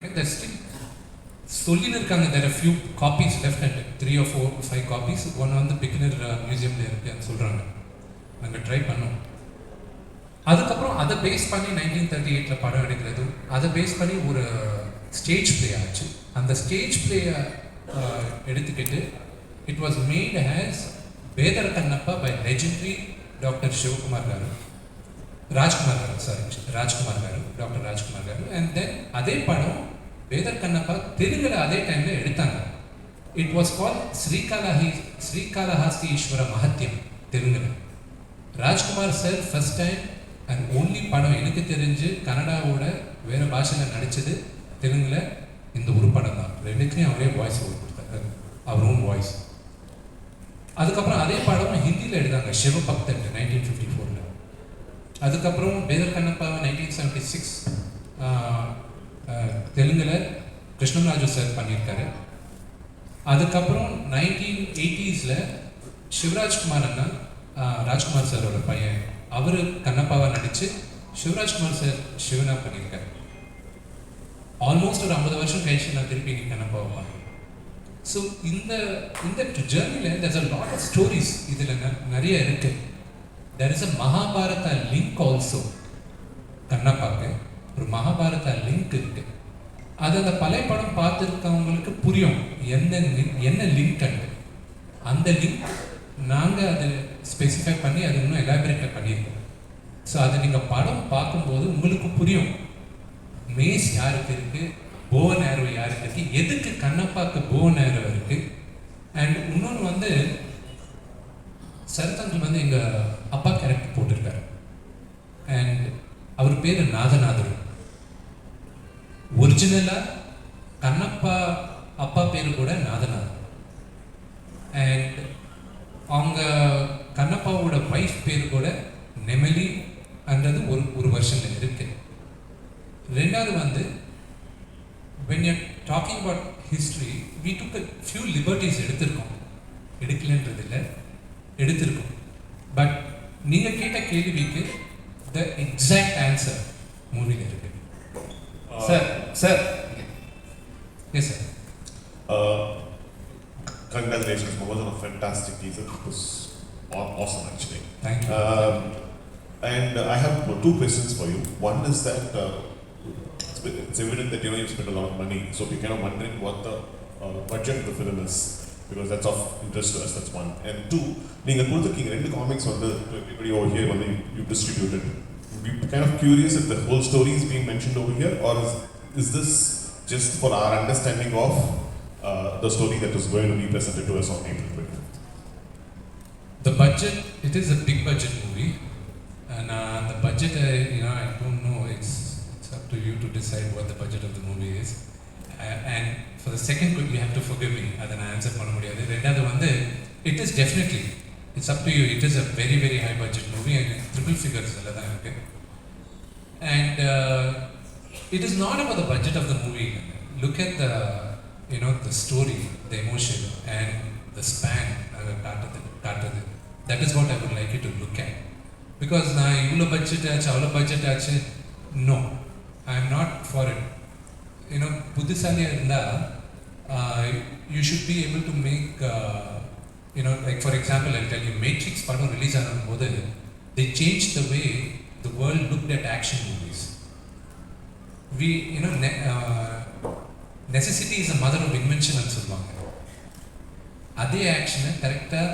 There's still சொல்லின்னு இருக்காங்க. there are few copies left and 3 or 4 or 5 copies. ஒன்று வந்து பிகினர் மியூசியம்ல இருக்குன்னு சொல்கிறாங்க. நாங்கள் ட்ரை பண்ணோம். அதுக்கப்புறம் அதை பேஸ் பண்ணி 1938 படம் எடுக்கிறது, அதை பேஸ் பண்ணி ஒரு ஸ்டேஜ் பிளே ஆச்சு. அந்த ஸ்டேஜ் பிளேயை எடுத்துக்கிட்டு it was made as Vedar Kannappa by legendary doctor Sivakumar garu, Rajkumar garu, Rajkumar garu, doctor Rajkumar garu. And then அதே படம் வேதர் கண்ணப்பா தெலுங்குல அதே டைம்ல எடுத்தாங்க. இட் வாஸ் கால் ஸ்ரீகாளஹஸ்தி ஈஸ்வர மஹத்யம் தெலுங்குல. Rajkumar sir first time and only படம் எனக்கு தெரிஞ்சு கன்னடாவோட வேற பாஷையில் நடித்தது தெலுங்குல இந்த ஒரு படம் தான். ரெண்டுக்குலேயும் அவரே வாய்ஸ் ஓவர் கொடுத்தாரு, அவர் ஓன் வாய்ஸ். அதுக்கப்புறம் அதே படம் ஹிந்தியில் எடுத்தாங்க, சிவபக்தன் 1954. அதுக்கப்புறம் வேதர் கண்ணப்பா 1976 தெலுங்குல கிருஷ்ணராஜு சார் பண்ணியிருக்காரு. அதுக்கப்புறம் 1980s சிவராஜ்குமார் அண்ணா, ராஜ்குமார் சாரோட பையன், அவர் கண்ணப்பாவை நடித்து சிவராஜ்குமார் சார் சிவனா பண்ணியிருக்காரு. ஆல்மோஸ்ட் ஒரு 50 வருஷம் கழிச்சு நான் திருப்பி கண்ணப்பாவை பார்த்தேன். ஸோ இந்த ஜேர்னியில் there's a lot of stories இதில் நிறைய இருக்கு. there is a Mahabharata link also. கண்ணப்பாக்கு ஒரு மகாபாரதா லிங்க் இருக்கு. அது அந்த பழைய படம் பார்த்துருக்கவங்களுக்கு புரியும் என்ன லிங்க் அண்டு. அந்த லிங்க் நாங்கள் அதை ஸ்பெசிஃபை பண்ணி அதை இன்னும் எலாபரேட்டாக பண்ணியிருக்கோம். ஸோ அதை நீங்கள் படம் பார்க்கும்போது உங்களுக்கு புரியும் மேஸ் யாருக்கு இருக்குது, போவன் ஆரோ யாருக்கு இருக்குது, எதுக்கு கண்ணப்பாக்கு போவன் ஆரோ இருக்குது. அண்ட் இன்னொன்று வந்து சரத்தங்கள் வந்து எங்கள் அப்பா கேரக்டர் போட்டிருக்காரு. அண்ட் அவர் பேர் நாதநாதர். ஒரிஜினலாக கண்ணப்பா அப்பா பேர் கூட நாதநாதர். அண்ட் அவங்க கண்ணப்பாவோட வைஃப் பேர் கூட நெமலி என்றது ஒரு வருஷனில் இருக்கு. ரெண்டாவது வந்து when you're talking about history, we took a few liberties எடுத்திருக்கோம். எடுக்கலன்றது இல்லை, எடுத்திருக்கோம். பட் நீங்கள் கேட்ட கேள்விக்கு the exact answer மூவியில் இருக்கு. Sir yes sir. Congratulations, Mohammed, on a fantastic teaser. It was awesome, actually. Thank you. And I have two questions for you. One is that it's evident that you spent a lot of money, so we're kind of wondering what the budget of the film is, because that's of interest to us. That's one. And two, நீங்க கொடுத்திருக்கீங்க ரெண்டு comics வந்து everybody over here வந்து you distributed. We're kind of curious if the whole story is being mentioned over here, or is this just for our understanding of the story that is going to be presented to us on April 25th? The budget, it is a big budget movie, and the budget, I don't know. It's up to you to decide what the budget of the movie is. And for the second question, you have to forgive me. அதை நான் answer பண்ண முடியாது. ரெண்டாவது வந்து it is definitely, it's up to you. It is a very very high budget movie and triple figures எல்லாம் தான் இருக்கு. And it is not about the budget of the movie. Look at the the story, the emotion and the span காட்டுது. That is what I would like you to look at. Because நான் இவ்வளோ budget ஆச்சு அவ்வளோ budget ஆச்சு, no, I am not for it. புத்திசாலியாக இருந்தால் you should be able to make like for example I'll tell you, Matrix படம் release ஆகும்போது they changed the way the world looked at action movies. We necessity is the mother of invention னு சொல்லுவாங்க. அதே ஆக்ஷனை கரெக்டாக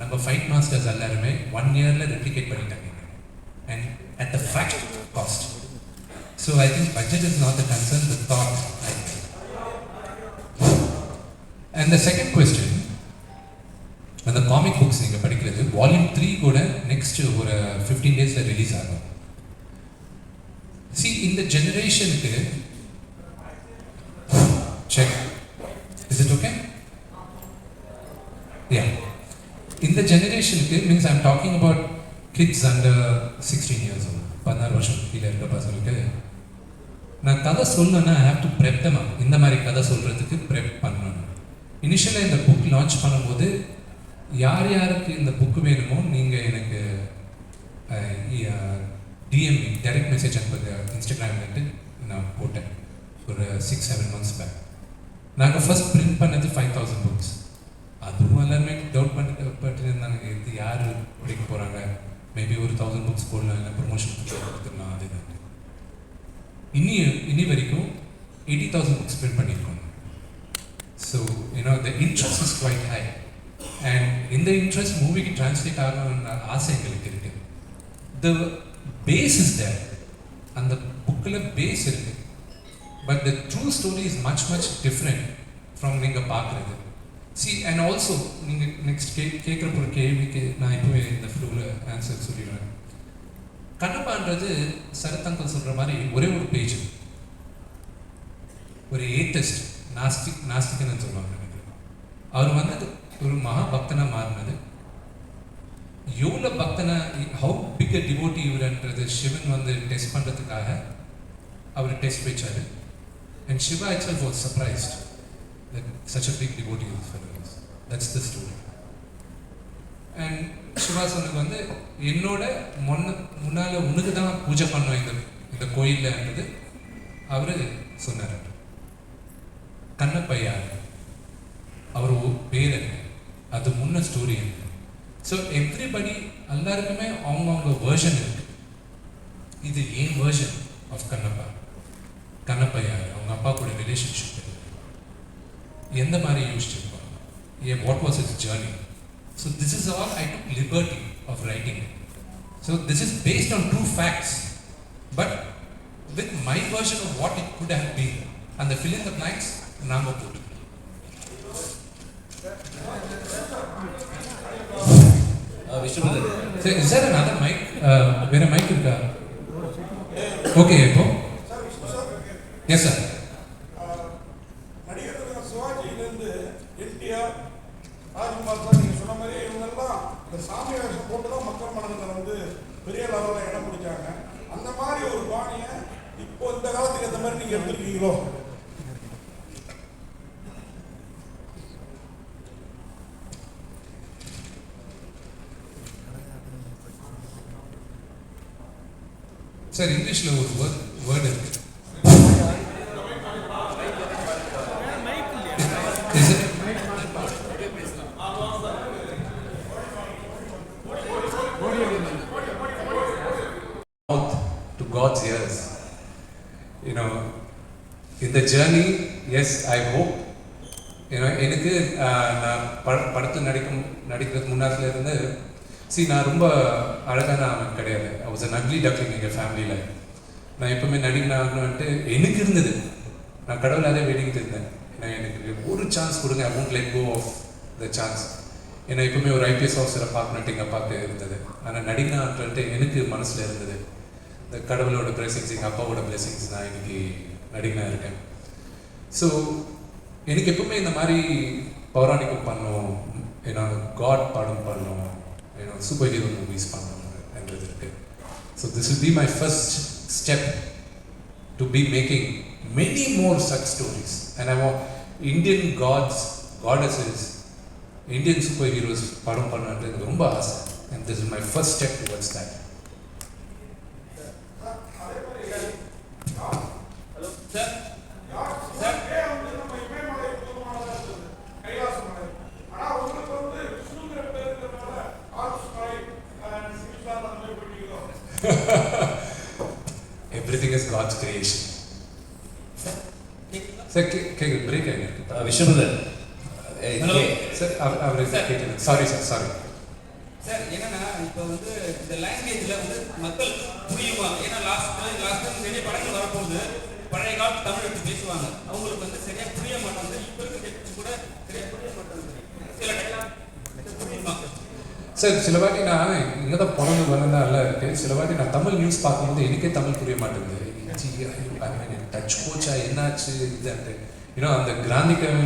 நம்ம fight masters எல்லாருமே 1 yearல replicate பண்ணிட்டாங்க, and at the fraction of the cost. So I think budget is not the concern, the thought, I think. And the second question, அந்த comic books நீங்கள் படிக்கிறது வால்யூம் 3 கூட நெக்ஸ்ட் ஒரு 15 daysல ரிலீஸ் ஆகும். See, இந்த ஜெனரேஷனுக்கு check, is it okay? Yeah. இந்த ஜெனரேஷனுக்கு means I'm talking about kids under 16 years old, 16 வருஷம் கீழே இருக்க பசங்களுக்கு நான் கதை சொல்லணும்னா ஐ ஹேவ் டு ப்ரெப் தம் அப். இந்த மாதிரி கதை சொல்கிறதுக்கு ப்ரெப் பண்ணணும். இனிஷியலாக இந்த புக் லான்ச் பண்ணும்போது யார் யாருக்கு இந்த புக்கு வேணுமோ நீங்கள் எனக்கு டிஎம்இ டைரக்ட் மெசேஜ் அனுப்புங்க இன்ஸ்டாகிராம்லேருந்து நான் போட்டேன். ஒரு 6-7 months பேக். நாங்கள் ஃபர்ஸ்ட் பிரிண்ட் பண்ணது 5000 books. அதுவும் எல்லாருமே டவுட் பண்ணிருந்தாங்க, இது யார் படிக்க போகிறாங்க, மேபி ஒரு 1000 books போடலாம், இல்லை ப்ரொமோஷன் கொடுத்துடலாம், அதுதான். இனி வரைக்கும் 80,000 books print பண்ணியிருக்கோம். So the interest is quite high. And இந்த இன்ட்ரெஸ்ட் மூவிக்கு டிரான்ஸ்லேட் ஆகணும்னு ஆசை எங்களுக்கு இருக்கு. The base is there. அந்த புக்கில் பேஸ் இருக்கு. But the true story is much different from நீங்கள் பார்க்குறது. See, and also நீங்கள் நெக்ஸ்ட் கேட்குற ஒரு கேள்விக்கு நான் இப்போவே இந்த ஃப்ளூவில் ஆன்சர் சொல்லிடுவேன். கண்ணப்பான்றது சரத்தங்கள் சொல்கிற மாதிரி ஒரே ஒரு பேஜ், ஒரு ஏத்தஸ்ட் நாஸ்திகன்னு சொல்லுவாங்க. அவர் வந்து ஒரு மகா பக்தனாக மாறினது. எவ்வளோ பக்தனா, ஹவு பிக் அ டிவோட்டி இவர்ன்றது சிவன் வந்து டெஸ்ட் பண்ணுறதுக்காக அவர் டெஸ்ட் வச்சார். And Shiva itself was surprised that such a big devotee is for us. That's the story. And Shiva சொன்னது வந்து என்னோட முன்னால் உனக்கு தான் பூஜை பண்ணுவேன் இந்த கோயில்ன்றது அவர் சொன்னார். கண்ணப்பையா அவர் பேர் என்ன, அது முன்ன ஸ்டோரி என்ன. ஸோ எவ்ரிபடி எல்லாருக்குமே அவங்கவுங்க வேர்ஷன் இருக்கு. இது ஏன் வேர்ஷன் ஆஃப் கண்ணப்பையா அவங்க அப்பா கூட ரிலேஷன்ஷிப் எந்த மாதிரி யோசிச்சிருப்பாங்க, what was his journey. So this is all I took liberty of writing. So this is based on true facts but with my version of what it could have been. அந்த fill in the blanks நாம போட்டு. Is there another mic? வேற mic இருக்கா? Okay, இப்போ yes sir. நடிகர் சிவாஜியிலேருந்து NTR, Rajkumar sir, நீங்கள் சொன்ன மாதிரி இவங்கெல்லாம் இந்த சாமி வேஷம் போட்டு தான் மக்கள் மனதில் வந்து பெரிய லெவலில் இடம் பிடிச்சாங்க. அந்த மாதிரி ஒரு பாணியை இப்போ இந்த காலத்துக்கு ஏற்ற மாதிரி நீங்கள் எடுத்துருக்கீங்களோ? சார் இங்கிலீஷில் ஒரு வேர்டு இருக்கு. To God's ears. In the journey, yes, I hope. எனக்கு நான் படத்தில் நடிக்கிறதுக்கு முன்னாடில இருந்து நான் ரொம்ப அழகான அவன் கிடையாது. I was an ugly duckling எங்கள் ஃபேமிலியில். நான் எப்பவுமே நடிகன் ஆகணும்ன்ட்டு எனக்கு இருந்தது. நான் கடவுளாலே வேண்டிக்கிட்டு இருந்தேன். எனக்கு ஒரு சான்ஸ் கொடுங்க, I won't let go of the chance. ஏன்னா எப்பவுமே ஒரு ஐபிஎஸ் ஆஃபீஸரை பார்க்கணுன்ட்டு எங்கள் அப்பாவுக்கு இருந்தது. ஆனால் நடிகன் ஆகணுன்ட்டு எனக்கு மனசில் இருந்தது. இந்த கடவுளோட பிளெஸிங்ஸ், எங்கள் அப்பாவோட பிளெஸிங்ஸ், நான் இன்னைக்கு நடிகனாக இருக்கேன். ஸோ எனக்கு எப்பவுமே இந்த மாதிரி பௌராணிகம் பண்ணணும், காட் படம் பண்ணணும், சூப்பர் ஹீரோ மூவிஸ் பண்ணணுன்றது இருக்கு. So this will be my first step to be making many more such stories. And I want Indian gods, goddesses, Indian super heroes படம் பண்ணணுன்றது எனக்கு ரொம்ப ஆசை. And this is my first step towards that. Everything is God's creation. Sir, break again. Vishwanath. Hello. Sir, sorry. Sir, என்னன்னா இப்போ வந்து இந்த லாங்குவேஜில் வந்து மக்கள் புரியுமா? ஏன்னா லாஸ்ட் டைம் நிறைய படங்கள் வரப்போகுது, பழைய காலத்து தமிழ் எடுத்து பேசுவாங்க, அவங்களுக்கு வந்து சரியாக புரிய மாட்டாங்க. இப்போ இருக்க கூட சரியாக புரிய மாட்டாங்க. சில டைம் புரியுமா சார்? சில வாட்டி நான் இங்கே தான் பிறந்து வளர்ந்தா நல்லா இருக்குது. சில வாட்டி நான் தமிழ் நியூஸ் பார்க்கும்போது எனக்கே தமிழ் புரிய மாட்டேங்குது. டச் போச்சா, என்னாச்சு இதுன்ட்டு. அந்த கிராந்திகன்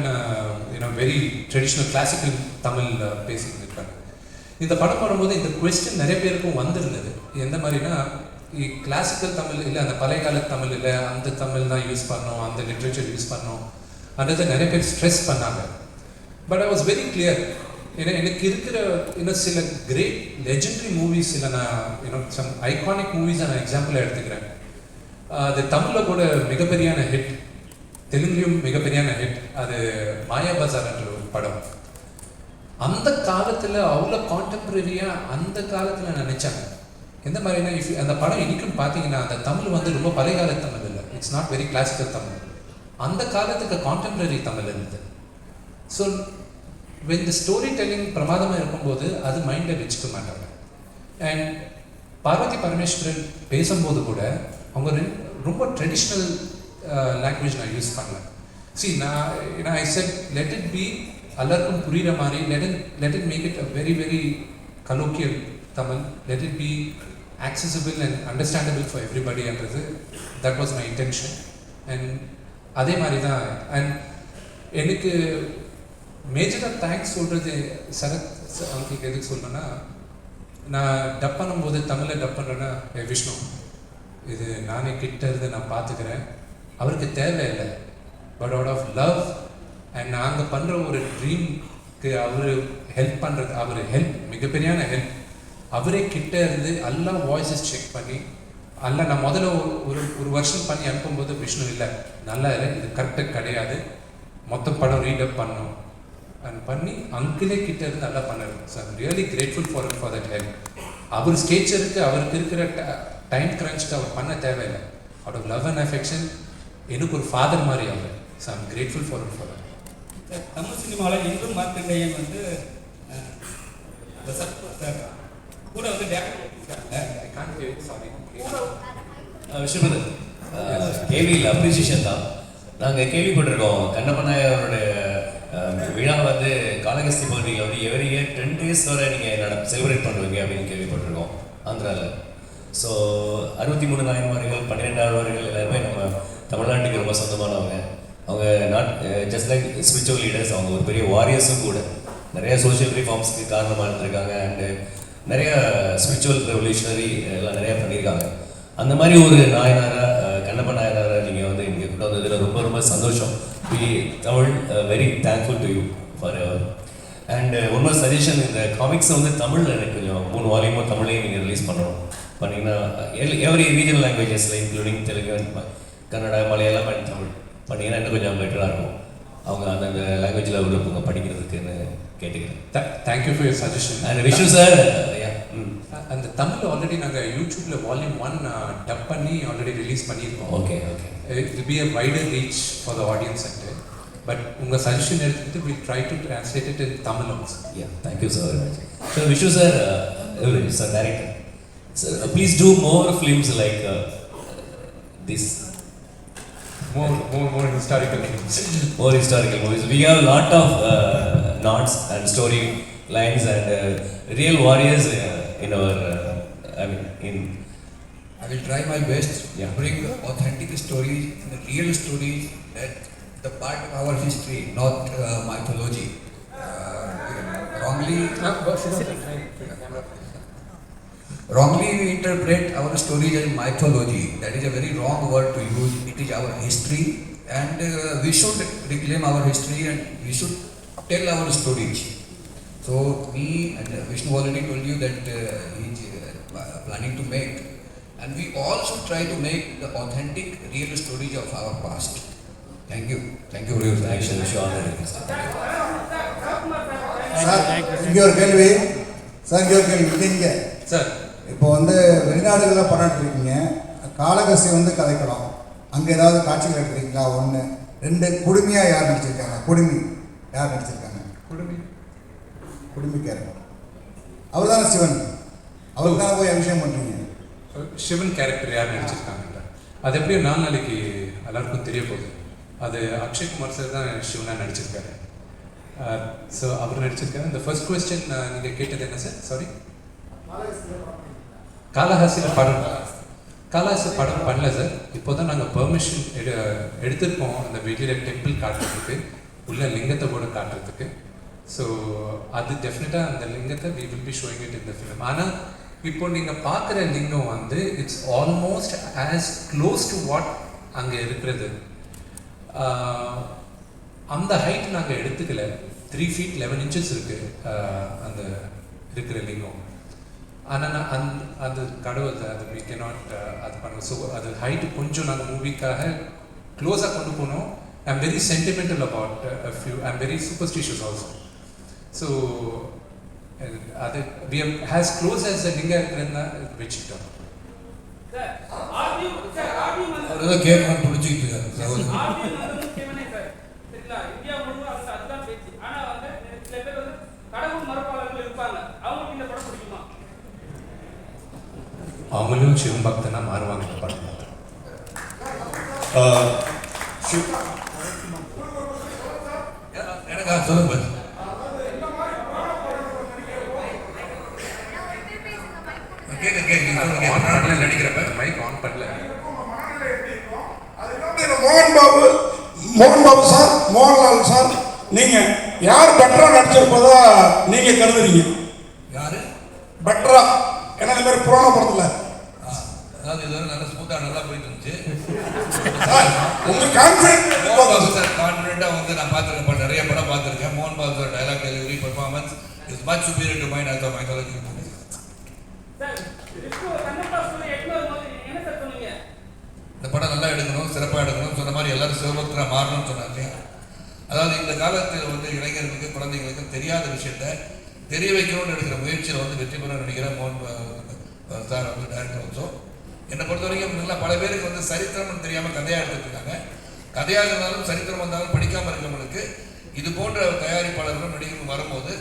வெரி ட்ரெடிஷ்னல் கிளாசிக்கல் தமிழ் பேசிட்டு இருக்காங்க. இந்த படம் வரும்போது இந்த கொஸ்டின் நிறைய பேருக்கும் வந்திருந்தது. எந்த மாதிரினா, கிளாசிக்கல் தமிழ் இல்லை, அந்த பழைய கால தமிழ் இல்லை, அந்த தமிழ் தான் யூஸ் பண்ணோம், அந்த லிட்ரேச்சர் யூஸ் பண்ணோம், அதை நிறைய பேர் ஸ்ட்ரெஸ் பண்ணாங்க. But I was very clear. ஏன்னா எனக்கு இருக்கிற சில கிரேட் லெஜெண்டரி மூவிஸ் இல்லை, நான் சம் ஐகானிக் மூவிஸை நான் எக்ஸாம்பிளாக எடுத்துக்கிறேன். அது தமிழில் கூட மிகப்பெரியான ஹிட். தெலுங்குலையும் மிகப்பெரிய ஹிட். அது மாயா பஜார்ன்ற ஒரு படம். அந்த காலத்தில் அவ்வளோ கான்டெம்பரரியாக அந்த காலத்தில் நினைச்சாங்க. எந்த மாதிரினா அந்த படம் இன்னைக்கும் பார்த்தீங்கன்னா அந்த தமிழ் வந்து ரொம்ப பழைய கால தமிழ் இல்லை, it's not very classical Tamil. அந்த காலத்துக்கு கான்டெம்பரரி தமிழ் இருந்தது. So when the story telling பிரமாதமாக இருக்கும்போது அது மைண்டில் வச்சுக்க மாட்டாங்க. அண்ட் பார்வதி பரமேஸ்வரன் பேசும்போது கூட அவங்க ரொம்ப ட்ரெடிஷ்னல் லாங்குவேஜ் நான் யூஸ் பண்ணேன். நான் ஐ செட் லெட் இட் பி எல்லாருக்கும் புரிகிற மாதிரி, let it make it a very very colloquial Tamil, let it be accessible and understandable for everybody என்றது that was my intention. and அதே மாதிரி தான். அண்ட் எனக்கு மேஜராக தேங்க்ஸ் சொல்கிறது சரத் அவங்களுக்கு எதுக்கு சொல்கிறேன்னா, நான் டப் பண்ணும்போது தமிழில் டப் பண்ணுறேன்னா, விஷ்ணு இது நானே கிட்ட இருந்து நான் பார்த்துக்கிறேன், அவருக்கு தேவையில்லை, but out of love and நாங்கள் பண்ணுற ஒரு ட்ரீம்க்கு அவர் ஹெல்ப் பண்ணுறது, அவர் ஹெல்ப் மிகப்பெரியான ஹெல்ப். அவரே கிட்ட இருந்து எல்லா வாய்ஸஸ் செக் பண்ணி எல்லாம் நான் முதல்ல ஒரு வருஷம் பண்ணி அனுப்பும்போது விஷ்ணு இல்லை நல்லா இல்லை, இது கரெக்டாக கிடையாது, மொத்த படம் ரீடப் பண்ணோம் அண்ட் பண்ணி அங்கிளே கிட்ட இருந்து நல்லா பண்ணாரு. So I'm really grateful for that help. அவர் ஸ்கேச்சருக்கு அவருக்கு இருக்கிற டைம் கிரன்ச்சுக்கு அவர் பண்ண தேவையில்லை, out of love and affection எனக்கு ஒரு ஃபாதர் மாதிரி அவர். So I'm grateful for that. Tamil சினிமாவில் இன்றும் மார்க்கண்டையன் வந்து கூட வந்து விஷ்ணுபதன் கேள்வியில் அப்ரிசியேஷன் தான். நாங்கள் கேள்விப்பட்டிருக்கோம் கண்ணப்பநாயரோட விழா வந்து காளகஸ்தி பகுதியில் வந்து எவரி இயர் 10 days வரை நீங்கள் செலிப்ரேட் பண்ணுவீங்க அப்படின்னு கேள்விப்பட்டிருக்கோம் ஆந்திராவில். ஸோ 63 நாயன்மார்கள் 12 ஆழ்வார்கள் எல்லாருமே நம்ம தமிழ்நாட்டுக்கு ரொம்ப சொந்தமானவங்க. அவங்க not just like spiritual leaders, அவங்க ஒரு பெரிய வாரியர்ஸும் கூட. நிறைய சோஷியல் ரிஃபார்ம்ஸ்க்கு காரணமாக இருந்திருக்காங்க அண்டு நிறைய ஸ்பிரிச்சுவல் ரெவல்யூஷனரி எல்லாம் நிறையா பண்ணியிருக்காங்க. அந்த மாதிரி ஒரு நாயனாராக கண்ணப்ப நாயனாரை நீங்கள் வந்து இங்கே கொண்டு வந்ததில் ரொம்ப ரொம்ப சந்தோஷம். We Tamil very thankful to you forever. And one suggestion, இந்த காமிக்ஸை வந்து தமிழில் எனக்கு கொஞ்சம் 3 வால்யூமும் தமிழையும் நீங்கள் ரிலீஸ் பண்ணணும். பண்ணிங்கன்னா எவரி ரீஜனல் லாங்குவேஜஸில் இன்க்ளூடிங் தெலுங்கு, கன்னடா, மலையாளம் அண்ட் தமிழ் பண்ணிங்கன்னா இன்னும் கொஞ்சம் பெட்டராக இருக்கும். அவங்க அந்தந்த லாங்குவேஜில் உள்ளவங்க படிக்கிறதுக்குன்னு கேட்டுக்கிறேன். Thank you for your suggestion. And Vishu sir அந்த தமிழ் ஆல்ரெடி நாங்கள் யூடியூப்பில் வால்யூம் 1 டப் பண்ணி ஆல்ரெடி ரிலீஸ் பண்ணியிருக்கோம். Okay okay. It will be a wider reach for the audience and but உங்கள் சஜஷன் எடுத்துக்கிட்டு will try to translate it in Tamil also. Ya, thank you sir very much. So Vishu sir, sir director sir, please do more films like this. More historical films. More historical movies. We have a lot of knots and story lines and real warriors in our, I will try my best Yeah. to bring authentic stories, the real stories, that the part of our history, not mythology. Wrongly we interpret our stories as mythology. That is a very wrong word to use. It is our history, and we should reclaim our history and we should tell our stories. So me and Vishnu already told you that he is planning to make, and we all should try to make the authentic, real stories of our past. Thank you for your Thanks, attention. wish you all the best. Sir இங்கே ஒரு கேள்வி இல்லைங்க sir. இப்போ வந்து வெளிநாடுகளில் படம் எடுத்துருக்கீங்க, காளகஸ்தி வந்து கதைக்கலாம், அங்கே ஏதாவது காட்சிகள் எடுத்துருக்கீங்களா? 1 2 குடுமையாக யார் நடிச்சிருக்காங்க? குடுமி யார் நடிச்சிருக்காங்க? குடுமி கேரக்டர் அவர் தானே சிவன், அவருக்கு தானே போய் அபிஷேகம் பண்ணுறீங்க. சிவன் கேரக்டர் யார் நடிச்சிருக்காங்க? அது எப்படியும் 4 நாளைக்கு எல்லாருக்கும் தெரிய போகுது. அது அக்ஷய்குமார் சார் தான் சிவனாக நடிச்சிருக்காரு. ஸோ அவர் நடிச்சிருக்காரு. இந்த ஃபர்ஸ்ட் கொஸ்டின் நீங்கள் கேட்டது என்ன சார்? சாரி, காளஹஸ்தியில் படம் பண்ணல சார். இப்போ தான் நாங்கள் பெர்மிஷன் எடுத்திருக்கோம் அந்த வெளியில் டெம்பிள் காட்டுறதுக்கு, உள்ள லிங்கத்தை கூட காட்டுறதுக்கு. ஸோ அது டெஃபினட்டாக அந்த லிங்கத்தை we will be showing it in the film. ஆனால் இப்போ நீங்கள் பார்க்குற லிங்கம் வந்து it's almost as close to what அங்கே இருக்கிறது. அந்த ஹைட் நாங்கள் எடுத்துக்கல. 3 feet 11 inches இருக்குது அந்த இருக்கிற லிங்கம். ஆனால் அது கடவுள் அது we cannot அது பண்ணுவோம். ஸோ அது ஹைட்டு கொஞ்சம் நாங்கள் மூவிக்காக க்ளோஸாக கொண்டு போனோம். I'm very sentimental about a few. I'm very superstitious also. So, we are as close as the Linga Granna Vichita. Sir ஆர்டியூ வந்து அவர் கேட்கணும் பிடிச்சிக்கிட்டு இருக்காரு. ஆர்டியூ வந்து முக்கியமான சார் சரிங்களா இந்தியா முழுவதும் அந்த அதுதான் பேச்சு ஆனா வந்து சில பேர் வந்து கடவுள் மறுப்பாளர்கள் இருப்பாங்க அவங்களுக்கு இந்த படம் பிடிக்குமா அவங்களும் சிவன் பக்தனா மாறுவாங்க இந்த படத்துல. எனக்கு சொல்லுங்க. நடிக்கிறப்ப மைக் ஆன் பண்ணல. மோகன் பாபு சார், மோகன்லால் சார், நீங்க யார் பெட்டரா நடிச்சிருப்பதா நீங்க கருதுறீங்க? யாரு பெட்டரா? ஏன்னா இந்த மாதிரி புராண படத்துல அதாவது இது நல்ல ஸ்மூத்தா நல்லா போயிட்டு இருந்துச்சு. உங்க கான்ஃபிடன்ட் மோகன் பாபு சார் கான்ஃபிடென்ட்டா வந்து நான் பார்த்துருக்கேன், நிறைய படம் பார்த்துருக்கேன். மோகன் Babu sir dialogue delivery performance is much superior to mind as a mythology. Sir இப்போ கண்ணப்பா ஸ்டோரி எக்ஸ்ப்ளோர் போது என்ன சார் சொன்னீங்க? இந்த படம் நல்லா எடுக்கணும், சிறப்பாக எடுக்கணும், சொன்ன மாதிரி எல்லாரும் சிவபக்தரா மாறணும்னு சொன்னாங்க. அதாவது இந்த காலத்தில் வந்து இளைஞர்களுக்கு குழந்தைங்களுக்கு தெரியாத விஷயத்த தெரிய வைக்கணும்னு எடுக்கிற முயற்சியில் வந்து வெற்றி பெற நினைக்கிற மோகன் சார் வந்து டைரக்டர் ஆல்சோ. என்னை பொறுத்த வரைக்கும் நல்லா பல பேருக்கு வந்து சரித்திரம்னு தெரியாமல் கதையாக எடுத்துட்டு இருக்காங்க. கதையாக இருந்தாலும் சரித்திரம் வந்தாலும் படிக்காமல் இருக்கவங்களுக்கு இது போன்ற தயாரிப்பாளர்களும் நடிகர்களும் வரும்போது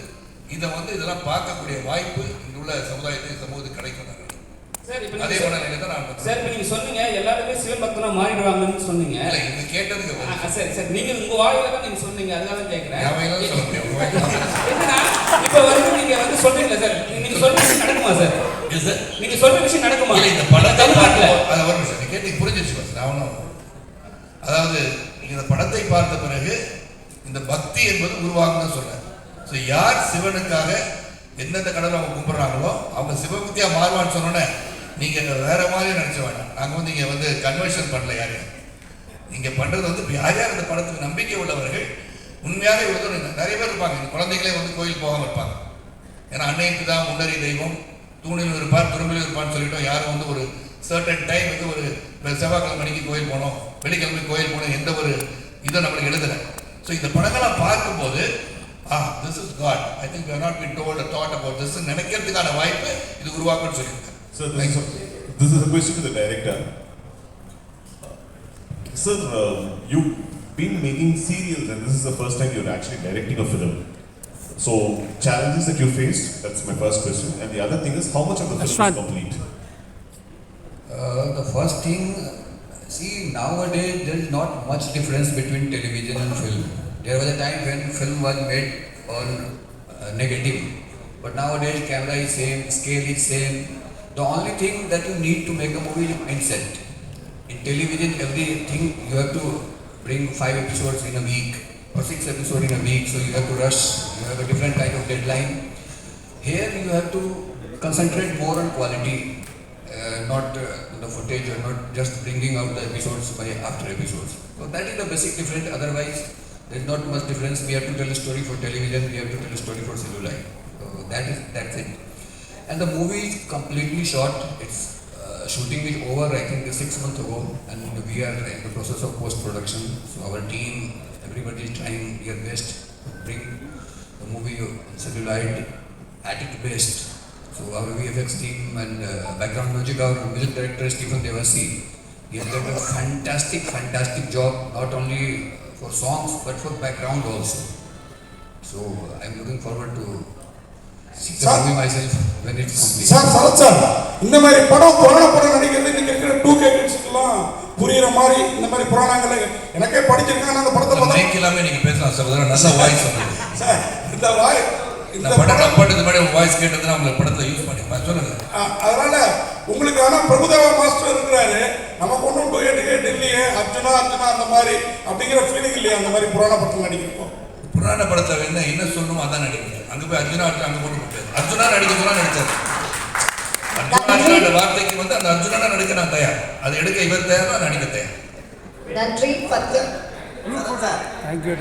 இதை வந்து இதெல்லாம் பார்க்கக்கூடிய வாய்ப்பு இங்குள்ள சமூகத்துக்கு கிடைக்கும். சார் இப்போ அதே மனநிலை தான் நான் சார் இப்போ நீங்க சொன்னீங்க எல்லாருமே சிவன் பக்தனா மாறிடுவாங்கன்னு சொன்னீங்க. இல்லை இவங்க கேட்டதுக்கு சரி சரி நீங்க உங்க வாயில தான் நீங்க சொன்னீங்க அதனால கேக்குறேன். சொல்ல முடியும். என்னன்னா இப்போ வந்து நீங்க வந்து சொல்றீங்களா சார் நீங்க சொல்ற விஷயம் நடக்குமா சார்? சார் நீங்க சொல்ற விஷயம் நடக்குமா? இல்லை இந்த படத்தை பார்க்கல அதை ஒரு விஷயம் கேட்டு புரிஞ்சிச்சு நான் ஒன்றும். அதாவது இந்த படத்தை பார்த்த பிறகு இந்த பக்தி என்பது உருவாகும்னு சொல்றேன். ஸோ யார் சிவனுக்காக எந்தெந்த கடவுளை அவங்க கும்பிட்றாங்களோ அவங்க சிவபக்தியாக மாறுவான்னு சொன்னோன்னே நீங்கள் வேற மாதிரி நினச்ச வேண்டாம். நாங்கள் வந்து இங்கே வந்து கன்வர்ஷன் பண்ணல யாரையும். நீங்கள் பண்ணுறது வந்து யார் யார் இந்த படத்துக்கு நம்பிக்கை உள்ளவர்கள் உண்மையாக இவ்வளோ நிறைய பேர் இருப்பாங்க. இந்த குழந்தைகளே வந்து கோயில் போகாமல் இருப்பாங்க. ஏன்னா அன்னைக்கு தான் முன்னறி தெய்வம் தூணில் இருப்பார் துரும்பில் இருப்பான்னு சொல்லிட்டோம். யாரும் வந்து ஒரு சர்டன் டைம் வந்து ஒரு செவ்வாய்க்கிழமை மணிக்கு கோயில் போனோம், வெள்ளிக்கிழமை கோயில் போனோம், எந்த ஒரு இதை நம்மளுக்கு எழுதலை. ஸோ இந்த படங்களை பார்க்கும்போது this is God. I think we have not been told or thought about this. நினைக்கிறதுக்கான வாய்ப்பு இது உருவாக்கும்னு சொல்லியிருக்காங்க. Sir, this is a question to the director. Sir, you've been making serials and this is the first time you're actually directing a film. So, challenges that you faced, that's my first question. And the other thing is, how much of the film is complete? The first thing, see, nowadays there is not much difference between television and film. There was a time when film was made on negative, but nowadays camera is same, scale is same. The only thing that you need to make a movie is mindset. In television, everything you have to bring 5 episodes in a week or 6 episodes in a week, so you have to rush. You have a different kind of deadline. Here you have to concentrate more on quality, not the footage, or not just bringing out the episodes by after episodes. So that is the basic difference. Otherwise, there is not much difference. We have to tell a story for television. We have to tell a story for celluloid. So that's it. And the movie is completely shot. It's shooting is over. I think 6 months ago, and we are in the process of post-production. So our team, everybody is trying their best to bring the movie on celluloid at its best. So our VFX team and background music, our music director Stephen Devasi, he has done a fantastic job, not only for songs but for background also. So I'm looking forward to see the movie myself when it's complete. Sir Sarath sir இந்த மாதிரி படம் புராண படம் நடிக்கிறது இன்னைக்கு இருக்கிற 2K கிட்ஸ்க்குலாம் புரியுற மாதிரி இந்த மாதிரி புராணங்களை எனக்கே படிச்சிருக்காங்க. அந்த படத்தை பார்த்தா மைக் இல்லாம நீங்க பேசலாம் சகோதரர், நல்ல வாய்ஸ் சொல்லுங்க. சார் இந்த வாய் இந்த படம் போட்டது மாதிரி வாய்ஸ் கேட்டதுன்னா உங்களை படத்துல யூஸ் பண்ணிக்கலாம் சொல்லுங்க. அதனால உங்களுக்கு ஆனா பிரபுதேவா மாஸ்டர் இருக்கிறாரு, நமக்கு ஒன்றும் கேட்டு இல்லையே அர்ஜுனா அந்த மாதிரி அப்படிங்கிற ஃபீலிங் இல்லையா அந்த மாதிரி புராண படத்தில் நடிக்கிறோம்? புராண படத்துல என்ன சொல்லணுமோ அதான் நடிக்கிறேன். அங்க போய் அர்ஜுனா அங்க போட்டு முடியாது. அர்ஜுனா நடிக்க சொன்னா நடிச்சாரு. அர்ஜுனா வார்த்தைக்கு வந்து அந்த அர்ஜுனா நடிக்க நான் தயார், அது எடுக்க இவர் தயார், நடிக்க தயார். நன்றி. 10. தேங்க்யூ